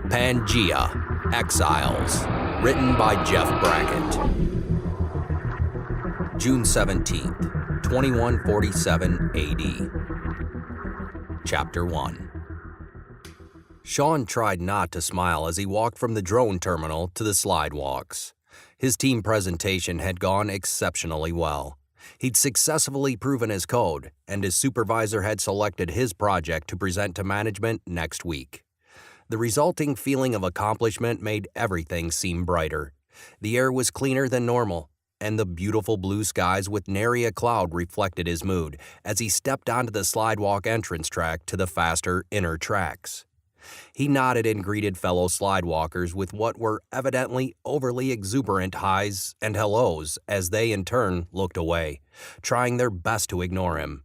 Pangaea Exiles, written by Jeff Brackett. June 17th, 2147 AD. Chapter 1. Sean tried not to smile as he walked from the drone terminal to the slidewalks. His team presentation had gone exceptionally well. He'd successfully proven his code, and his supervisor had selected his project to present to management next week. The resulting feeling of accomplishment made everything seem brighter. The air was cleaner than normal, and the beautiful blue skies with nary a cloud reflected his mood as he stepped onto the slidewalk entrance track to the faster inner tracks. He nodded and greeted fellow slidewalkers with what were evidently overly exuberant highs and hellos as they in turn looked away, trying their best to ignore him.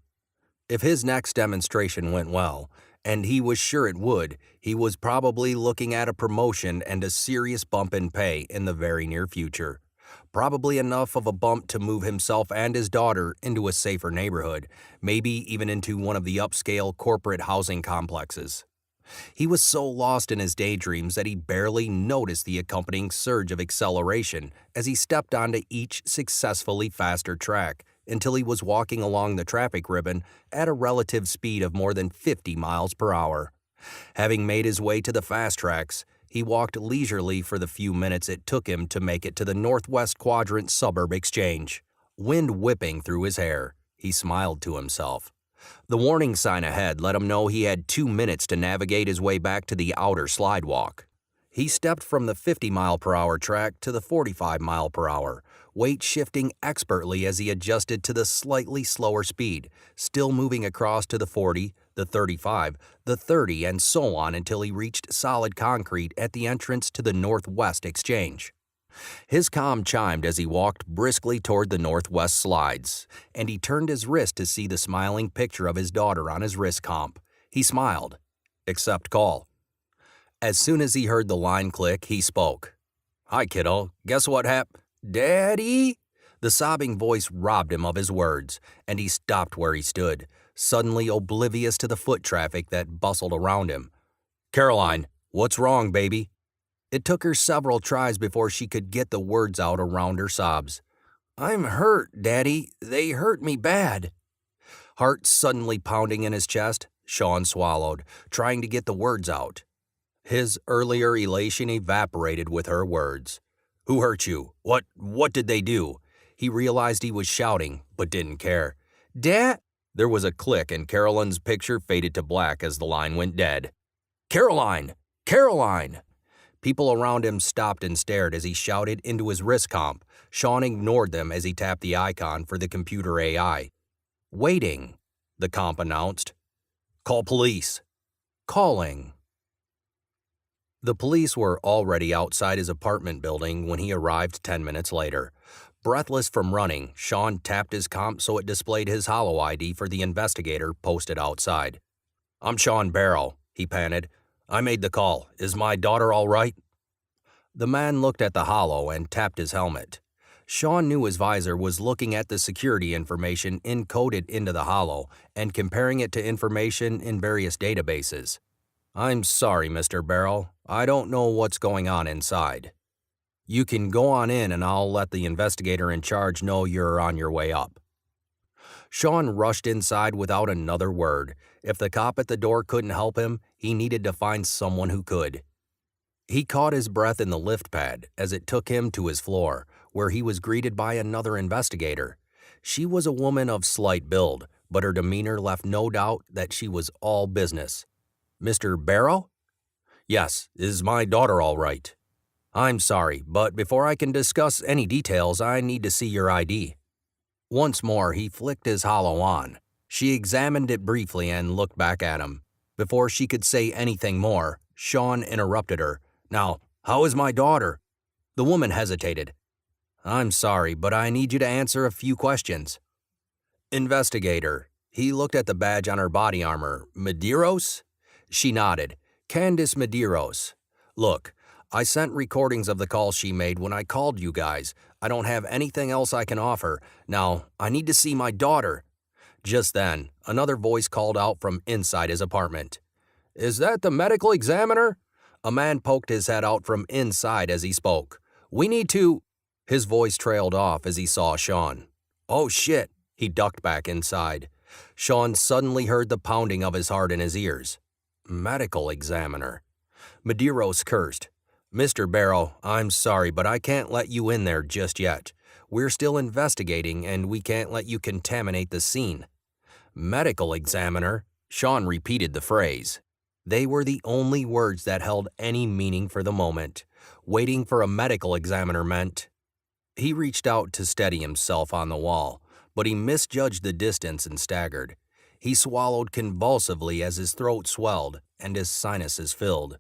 If his next demonstration went well, and he was sure it would, he was probably looking at a promotion and a serious bump in pay in the very near future. Probably enough of a bump to move himself and his daughter into a safer neighborhood, maybe even into one of the upscale corporate housing complexes. He was so lost in his daydreams that he barely noticed the accompanying surge of acceleration as he stepped onto each successfully faster track until he was walking along the traffic ribbon at a relative speed of more than 50 miles per hour. Having made his way to the fast tracks, he walked leisurely for the few minutes it took him to make it to the Northwest Quadrant Suburb Exchange. Wind whipping through his hair, he smiled to himself. The warning sign ahead let him know he had 2 minutes to navigate his way back to the outer slidewalk. He stepped from the 50-mile-per-hour track to the 45-mile-per-hour, weight shifting expertly as he adjusted to the slightly slower speed, still moving across to the 40, the 35, the 30, and so on until he reached solid concrete at the entrance to the Northwest Exchange. His comm chimed as he walked briskly toward the Northwest slides, and he turned his wrist to see the smiling picture of his daughter on his wrist comp. He smiled. Accept call. As soon as he heard the line click, he spoke. "Hi, kiddo. Guess what happened?" "Daddy?" The sobbing voice robbed him of his words, and he stopped where he stood, suddenly oblivious to the foot traffic that bustled around him. "Caroline, what's wrong, baby?" It took her several tries before she could get the words out around her sobs. "I'm hurt, Daddy. They hurt me bad." Heart suddenly pounding in his chest, Sean swallowed, trying to get the words out. His earlier elation evaporated with her words. "Who hurt you? What did they do?" He realized he was shouting, but didn't care. "Dad?" There was a click and Caroline's picture faded to black as the line went dead. "Caroline! Caroline!" People around him stopped and stared as he shouted into his wrist comp. Sean ignored them as he tapped the icon for the computer AI. "Waiting," the comp announced. "Call police." "Calling." The police were already outside his apartment building when he arrived 10 minutes later. Breathless from running, Sean tapped his comp so it displayed his holo ID for the investigator posted outside. "I'm Sean Barrow," he panted. "I made the call. Is my daughter all right?" The man looked at the holo and tapped his helmet. Sean knew his visor was looking at the security information encoded into the holo and comparing it to information in various databases. "I'm sorry, Mr. Barrow. I don't know what's going on inside. You can go on in and I'll let the investigator in charge know you're on your way up." Sean rushed inside without another word. If the cop at the door couldn't help him, he needed to find someone who could. He caught his breath in the lift pad as it took him to his floor, where he was greeted by another investigator. She was a woman of slight build, but her demeanor left no doubt that she was all business. "Mr. Barrow?" "Yes, is my daughter all right?" "I'm sorry, but before I can discuss any details, I need to see your ID." Once more, he flicked his holo on. She examined it briefly and looked back at him. Before she could say anything more, Sean interrupted her. "Now, how is my daughter?" The woman hesitated. "I'm sorry, but I need you to answer a few questions." "Investigator." He looked at the badge on her body armor. "Medeiros?" She nodded. "Candace Medeiros. Look, I sent recordings of the call she made when I called you guys. I don't have anything else I can offer. Now, I need to see my daughter." Just then, another voice called out from inside his apartment. "Is that the medical examiner?" A man poked his head out from inside as he spoke. "We need to—" His voice trailed off as he saw Sean. "Oh shit!" He ducked back inside. Sean suddenly heard the pounding of his heart in his ears. Medical examiner. Medeiros cursed. "Mr. Barrow, I'm sorry, but I can't let you in there just yet. We're still investigating, and we can't let you contaminate the scene." Medical examiner? Sean repeated the phrase. They were the only words that held any meaning for the moment. Waiting for a medical examiner meant— He reached out to steady himself on the wall, but he misjudged the distance and staggered. He swallowed convulsively as his throat swelled and his sinuses filled.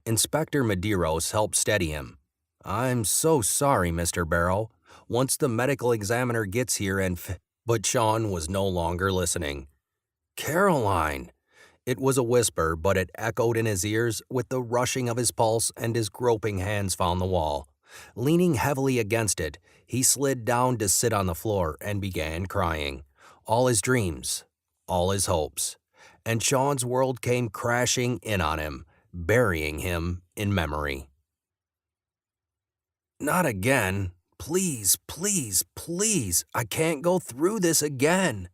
Inspector Medeiros helped steady him. "I'm so sorry, Mr. Barrow. Once the medical examiner gets here and But Sean was no longer listening. "Caroline!" It was a whisper, but it echoed in his ears with the rushing of his pulse, and his groping hands found the wall. Leaning heavily against it, he slid down to sit on the floor and began crying. All his dreams, all his hopes. And Sean's world came crashing in on him, burying him in memory. "Not again. Please, please, please. I can't go through this again."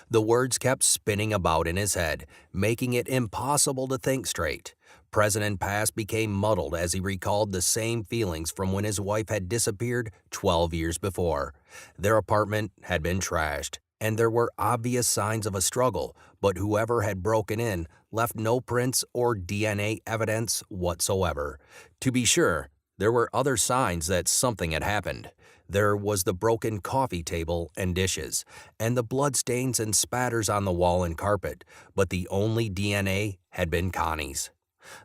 The words kept spinning about in his head, making it impossible to think straight. Present past became muddled as he recalled the same feelings from when his wife had disappeared 12 years before. Their apartment had been trashed, and there were obvious signs of a struggle, but whoever had broken in left no prints or DNA evidence whatsoever. To be sure, there were other signs that something had happened. There was the broken coffee table and dishes, and the bloodstains and spatters on the wall and carpet, but the only DNA had been Connie's.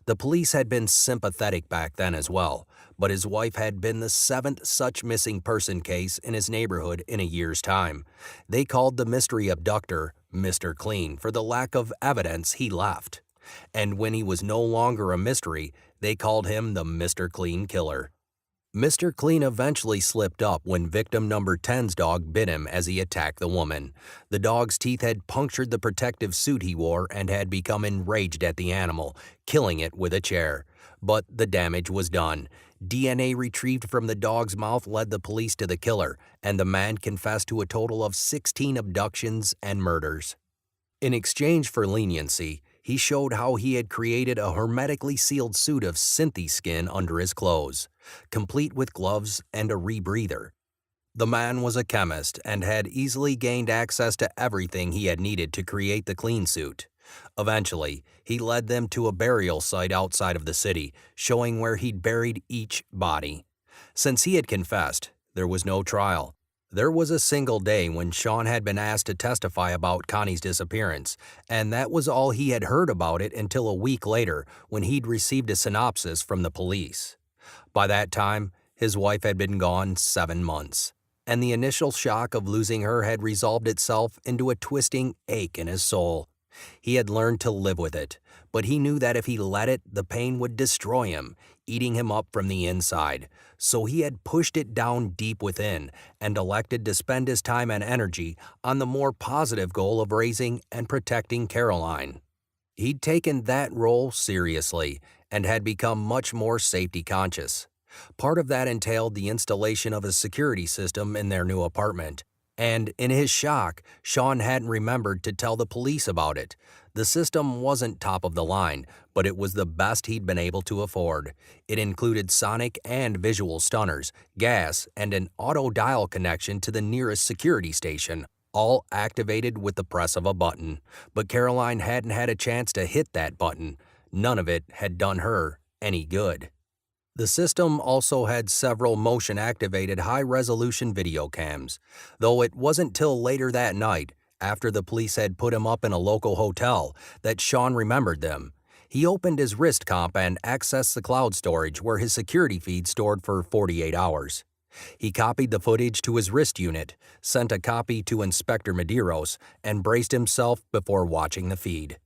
The police had been sympathetic back then as well, but his wife had been the 7th such missing person case in his neighborhood in a year's time. They called the mystery abductor Mr. Clean for the lack of evidence he left. And when he was no longer a mystery, they called him the Mr. Clean Killer. Mr. Clean eventually slipped up when victim number 10's dog bit him as he attacked the woman. The dog's teeth had punctured the protective suit he wore and had become enraged at the animal, killing it with a chair. But the damage was done. DNA retrieved from the dog's mouth led the police to the killer, and the man confessed to a total of 16 abductions and murders. In exchange for leniency, he showed how he had created a hermetically sealed suit of synthy skin under his clothes, complete with gloves and a rebreather. The man was a chemist and had easily gained access to everything he had needed to create the clean suit. Eventually, he led them to a burial site outside of the city, showing where he'd buried each body. Since he had confessed, there was no trial. There was a single day when Sean had been asked to testify about Connie's disappearance, and that was all he had heard about it until a week later when he'd received a synopsis from the police. By that time, his wife had been gone 7 months, and the initial shock of losing her had resolved itself into a twisting ache in his soul. He had learned to live with it, but he knew that if he let it, the pain would destroy him, eating him up from the inside. So he had pushed it down deep within and elected to spend his time and energy on the more positive goal of raising and protecting Caroline. He'd taken that role seriously and had become much more safety conscious. Part of that entailed the installation of a security system in their new apartment. And in his shock, Sean hadn't remembered to tell the police about it. The system wasn't top of the line, but it was the best he'd been able to afford. It included sonic and visual stunners, gas, and an auto-dial connection to the nearest security station, all activated with the press of a button. But Caroline hadn't had a chance to hit that button. None of it had done her any good. The system also had several motion-activated high-resolution video cams, though it wasn't till later that night, after the police had put him up in a local hotel, that Sean remembered them. He opened his wrist comp and accessed the cloud storage where his security feed stored for 48 hours. He copied the footage to his wrist unit, sent a copy to Inspector Medeiros, and braced himself before watching the feed.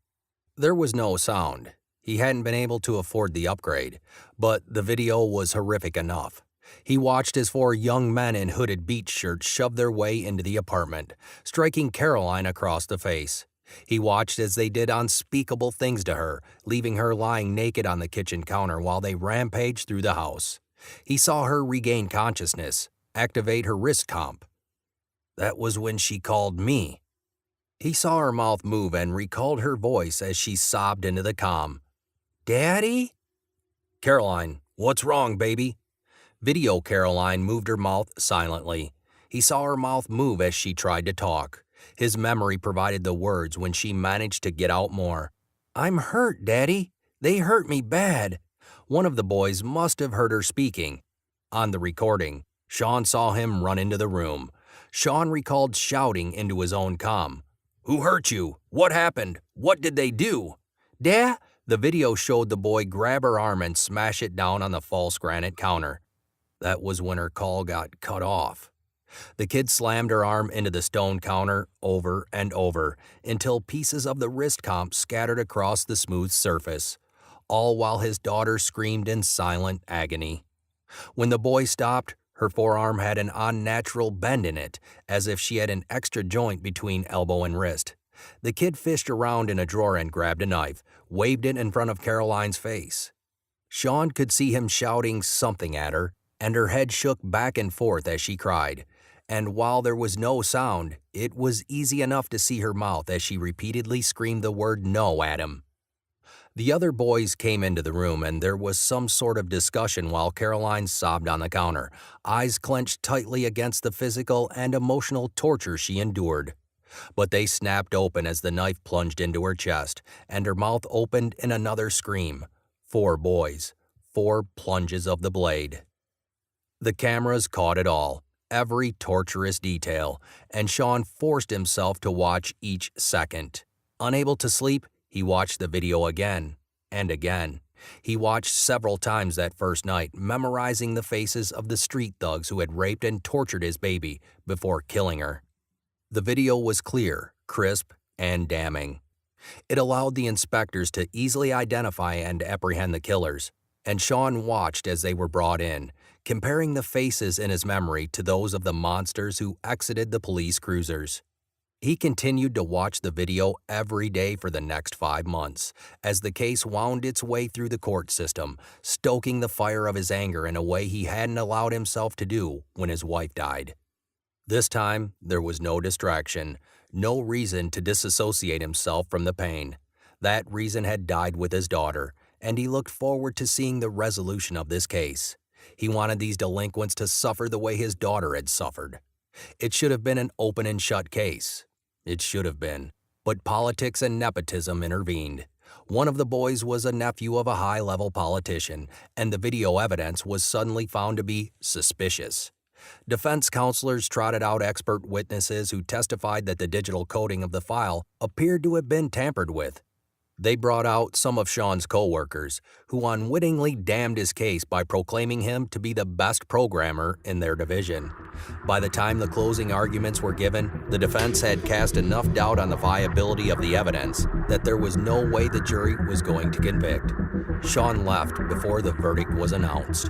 There was no sound. He hadn't been able to afford the upgrade, but the video was horrific enough. He watched as 4 young men in hooded beach shirts shoved their way into the apartment, striking Caroline across the face. He watched as they did unspeakable things to her, leaving her lying naked on the kitchen counter while they rampaged through the house. He saw her regain consciousness, activate her wrist comp. That was when she called me. He saw her mouth move and recalled her voice as she sobbed into the comm. Daddy? Caroline, what's wrong, baby? Video Caroline moved her mouth silently. He saw her mouth move as she tried to talk. His memory provided the words when she managed to get out more. I'm hurt, Daddy. They hurt me bad. One of the boys must have heard her speaking. On the recording, Sean saw him run into the room. Sean recalled shouting into his own comm. Who hurt you? What happened? What did they do? Dad? The video showed the boy grab her arm and smash it down on the false granite counter. That was when her call got cut off. The kid slammed her arm into the stone counter over and over until pieces of the wrist comp scattered across the smooth surface, all while his daughter screamed in silent agony. When the boy stopped, her forearm had an unnatural bend in it, as if she had an extra joint between elbow and wrist. The kid fished around in a drawer and grabbed a knife, waved it in front of Caroline's face. Sean could see him shouting something at her, and her head shook back and forth as she cried. And while there was no sound, it was easy enough to see her mouth as she repeatedly screamed the word no at him. The other boys came into the room and there was some sort of discussion while Caroline sobbed on the counter, eyes clenched tightly against the physical and emotional torture she endured. But they snapped open as the knife plunged into her chest, and her mouth opened in another scream. 4 boys, 4 plunges of the blade. The cameras caught it all, every torturous detail, and Sean forced himself to watch each second. Unable to sleep, he watched the video again and again. He watched several times that first night, memorizing the faces of the street thugs who had raped and tortured his baby before killing her. The video was clear, crisp, and damning. It allowed the inspectors to easily identify and apprehend the killers, and Sean watched as they were brought in, comparing the faces in his memory to those of the monsters who exited the police cruisers. He continued to watch the video every day for the next 5 months, as the case wound its way through the court system, stoking the fire of his anger in a way he hadn't allowed himself to do when his wife died. This time, there was no distraction, no reason to disassociate himself from the pain. That reason had died with his daughter, and he looked forward to seeing the resolution of this case. He wanted these delinquents to suffer the way his daughter had suffered. It should have been an open and shut case. It should have been, but politics and nepotism intervened. One of the boys was a nephew of a high-level politician, and the video evidence was suddenly found to be suspicious. Defense counselors trotted out expert witnesses who testified that the digital coding of the file appeared to have been tampered with. They brought out some of Sean's co-workers, who unwittingly damned his case by proclaiming him to be the best programmer in their division. By the time the closing arguments were given, the defense had cast enough doubt on the viability of the evidence that there was no way the jury was going to convict. Sean left before the verdict was announced.